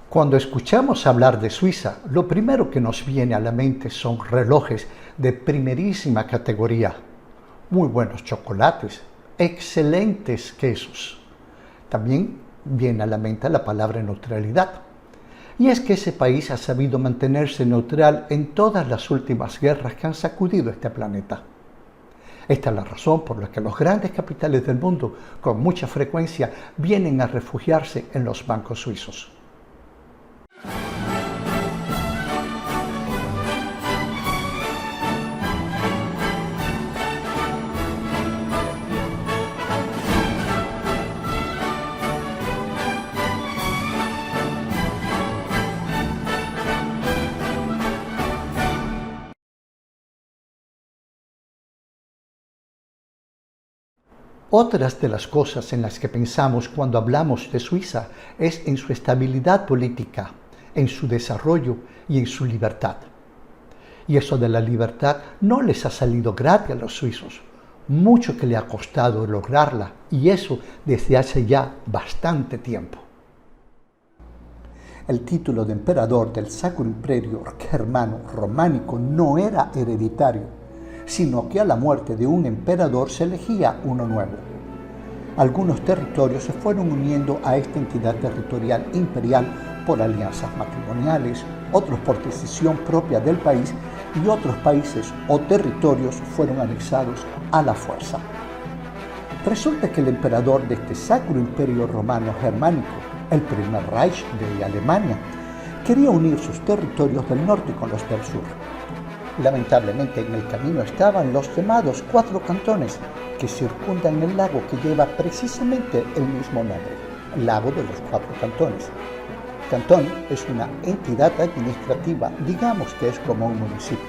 Cuando escuchamos hablar de Suiza, lo primero que nos viene a la mente son relojes de primerísima categoría, muy buenos chocolates, excelentes quesos. También viene a la mente la palabra neutralidad. Y es que ese país ha sabido mantenerse neutral en todas las últimas guerras que han sacudido este planeta. Esta es la razón por la que los grandes capitales del mundo con mucha frecuencia vienen a refugiarse en los bancos suizos. Otras de las cosas en las que pensamos cuando hablamos de Suiza es en su estabilidad política, en su desarrollo y en su libertad. Y eso de la libertad no les ha salido gratis a los suizos, mucho que le ha costado lograrla, y eso desde hace ya bastante tiempo. El título de emperador del Sacro Imperio Germano Románico no era hereditario, sino que a la muerte de un emperador se elegía uno nuevo. Algunos territorios se fueron uniendo a esta entidad territorial imperial por alianzas matrimoniales, otros por decisión propia del país, y otros países o territorios fueron anexados a la fuerza. Resulta que el emperador de este Sacro Imperio Romano Germánico, el primer Reich de Alemania, quería unir sus territorios del norte con los del sur. Lamentablemente en el camino estaban los llamados 4 cantones que circundan el lago que lleva precisamente el mismo nombre, Lago de los 4 Cantones. Cantón es una entidad administrativa, digamos que es como un municipio.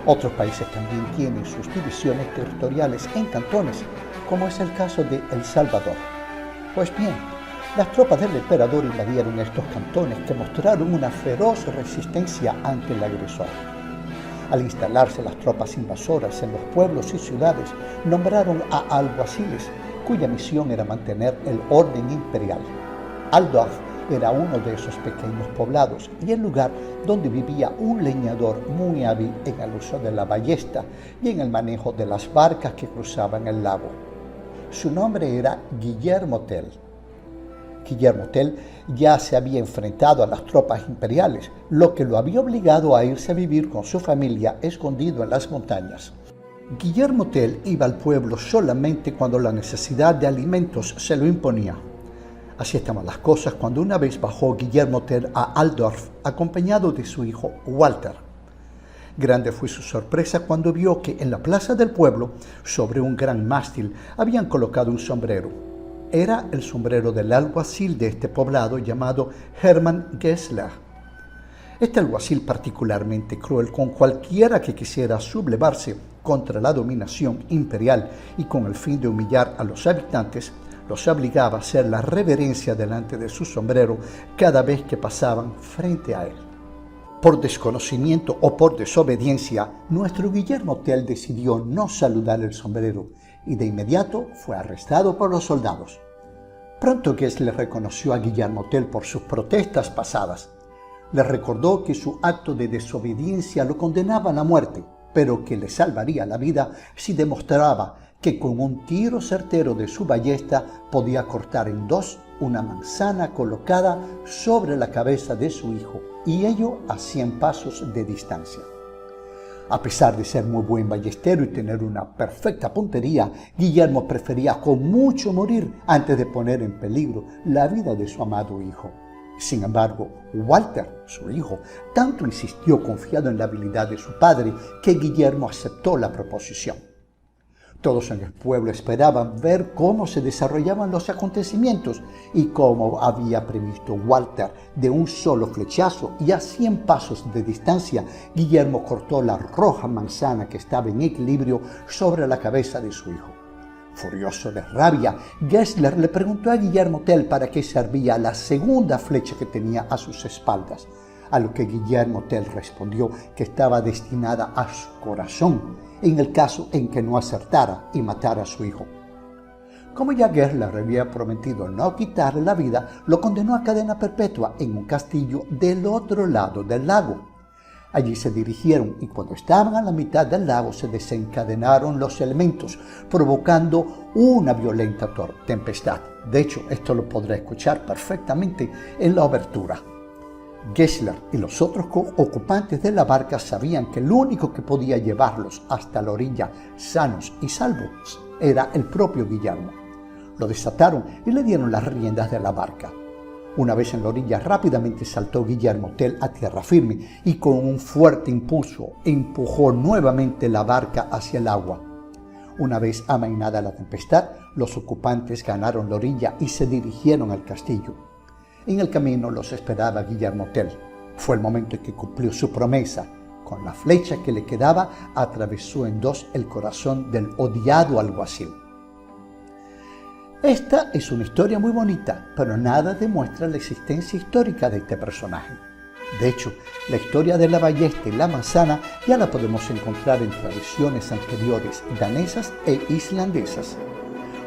Otros países también tienen sus divisiones territoriales en cantones, como es el caso de El Salvador. Pues bien, las tropas del emperador invadieron estos cantones que mostraron una feroz resistencia ante el agresor. Al instalarse las tropas invasoras en los pueblos y ciudades, nombraron a alguaciles, cuya misión era mantener el orden imperial. Altdorf era uno de esos pequeños poblados y el lugar donde vivía un leñador muy hábil en el uso de la ballesta y en el manejo de las barcas que cruzaban el lago. Su nombre era Guillermo Tell. Guillermo Tell ya se había enfrentado a las tropas imperiales, lo que lo había obligado a irse a vivir con su familia escondido en las montañas. Guillermo Tell iba al pueblo solamente cuando la necesidad de alimentos se lo imponía. Así estaban las cosas cuando una vez bajó Guillermo Tell a Altdorf acompañado de su hijo Walter. Grande fue su sorpresa cuando vio que en la plaza del pueblo, sobre un gran mástil, habían colocado un sombrero. Era el sombrero del alguacil de este poblado llamado Hermann Gessler. Este alguacil particularmente cruel con cualquiera que quisiera sublevarse contra la dominación imperial y con el fin de humillar a los habitantes, los obligaba a hacer la reverencia delante de su sombrero cada vez que pasaban frente a él. Por desconocimiento o por desobediencia, nuestro Guillermo Tell decidió no saludar el sombrero y de inmediato fue arrestado por los soldados. Pronto Gessler reconoció a Guillermo Tell por sus protestas pasadas. Le recordó que su acto de desobediencia lo condenaba a la muerte, pero que le salvaría la vida si demostraba que con un tiro certero de su ballesta podía cortar en 2 una manzana colocada sobre la cabeza de su hijo, y ello a 100 pasos de distancia. A pesar de ser muy buen ballestero y tener una perfecta puntería, Guillermo prefería con mucho morir antes de poner en peligro la vida de su amado hijo. Sin embargo, Walter, su hijo, tanto insistió confiado en la habilidad de su padre que Guillermo aceptó la proposición. Todos en el pueblo esperaban ver cómo se desarrollaban los acontecimientos y como había previsto Walter, de un solo flechazo y a 100 pasos de distancia, Guillermo cortó la roja manzana que estaba en equilibrio sobre la cabeza de su hijo. Furioso de rabia, Gessler le preguntó a Guillermo Tell para qué servía la segunda flecha que tenía a sus espaldas, a lo que Guillermo Tell respondió que estaba destinada a su corazón, en el caso en que no acertara y matara a su hijo. Como ya Gessler había prometido no quitarle la vida, lo condenó a cadena perpetua en un castillo del otro lado del lago. Allí se dirigieron y cuando estaban a la mitad del lago se desencadenaron los elementos, provocando una violenta tempestad. De hecho, esto lo podrá escuchar perfectamente en la obertura. Gessler y los otros ocupantes de la barca sabían que el único que podía llevarlos hasta la orilla sanos y salvos era el propio Guillermo. Lo desataron y le dieron las riendas de la barca. Una vez en la orilla, rápidamente saltó Guillermo Tell a tierra firme y con un fuerte impulso empujó nuevamente la barca hacia el agua. Una vez amainada la tempestad, los ocupantes ganaron la orilla y se dirigieron al castillo. En el camino los esperaba Guillermo Tell. Fue el momento en que cumplió su promesa. Con la flecha que le quedaba, atravesó en dos el corazón del odiado alguacil. Esta es una historia muy bonita, pero nada demuestra la existencia histórica de este personaje. De hecho, la historia de la ballesta y la manzana ya la podemos encontrar en tradiciones anteriores danesas e islandesas.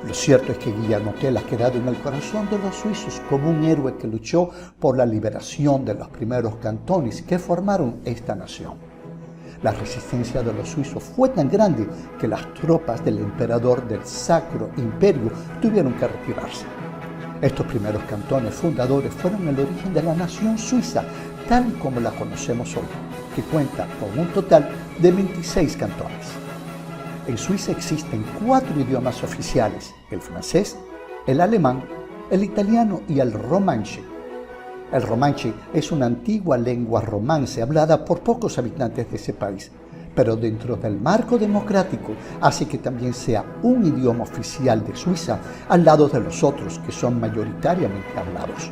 Lo cierto es que Guillermo Tell ha quedado en el corazón de los suizos como un héroe que luchó por la liberación de los primeros cantones que formaron esta nación. La resistencia de los suizos fue tan grande que las tropas del emperador del Sacro Imperio tuvieron que retirarse. Estos primeros cantones fundadores fueron el origen de la nación suiza, tal como la conocemos hoy, que cuenta con un total de 26 cantones. En Suiza existen 4 idiomas oficiales: el francés, el alemán, el italiano y el romanche. El romanche es una antigua lengua romance hablada por pocos habitantes de ese país, pero dentro del marco democrático hace que también sea un idioma oficial de Suiza al lado de los otros que son mayoritariamente hablados.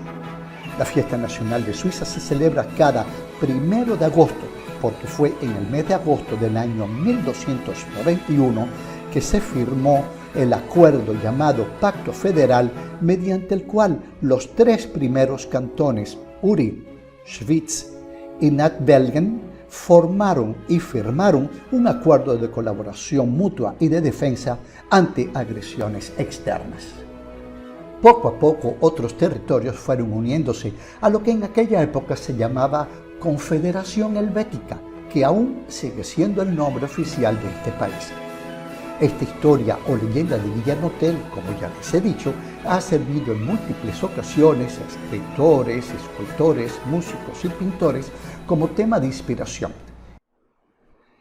La fiesta nacional de Suiza se celebra cada 1 de agosto, porque fue en el mes de agosto del año 1291 que se firmó el acuerdo llamado Pacto Federal, mediante el cual los 3 primeros cantones, Uri, Schwyz y Nordbelgien, formaron y firmaron un acuerdo de colaboración mutua y de defensa ante agresiones externas. Poco a poco otros territorios fueron uniéndose a lo que en aquella época se llamaba Confederación Helvética, que aún sigue siendo el nombre oficial de este país. Esta historia o leyenda de Guillermo Tell, como ya les he dicho, ha servido en múltiples ocasiones a escritores, escultores, músicos y pintores como tema de inspiración.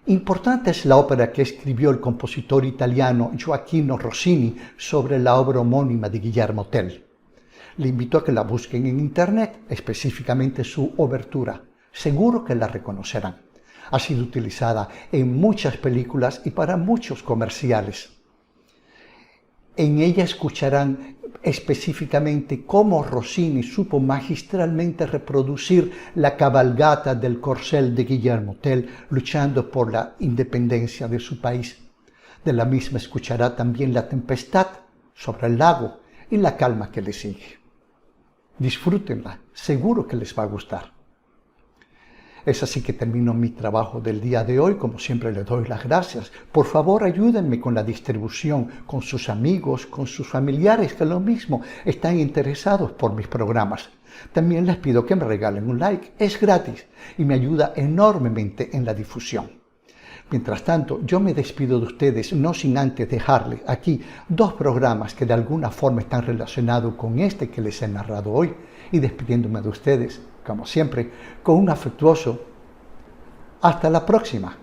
Importante es la ópera que escribió el compositor italiano Gioachino Rossini sobre la obra homónima de Guillermo Tell. Le invito a que la busquen en internet, específicamente su obertura. Seguro que la reconocerán. Ha sido utilizada en muchas películas y para muchos comerciales. En ella escucharán específicamente cómo Rossini supo magistralmente reproducir la cabalgata del corcel de Guillermo Tell luchando por la independencia de su país. De la misma escuchará también la tempestad sobre el lago y la calma que le sigue. Disfrútenla, seguro que les va a gustar. Es así que termino mi trabajo del día de hoy. Como siempre les doy las gracias. Por favor, ayúdenme con la distribución, con sus amigos, con sus familiares que lo mismo están interesados por mis programas. También les pido que me regalen un like, es gratis y me ayuda enormemente en la difusión. Mientras tanto, yo me despido de ustedes, no sin antes dejarles aquí 2 programas que de alguna forma están relacionados con este que les he narrado hoy, y despidiéndome de ustedes, como siempre, con un afectuoso hasta la próxima.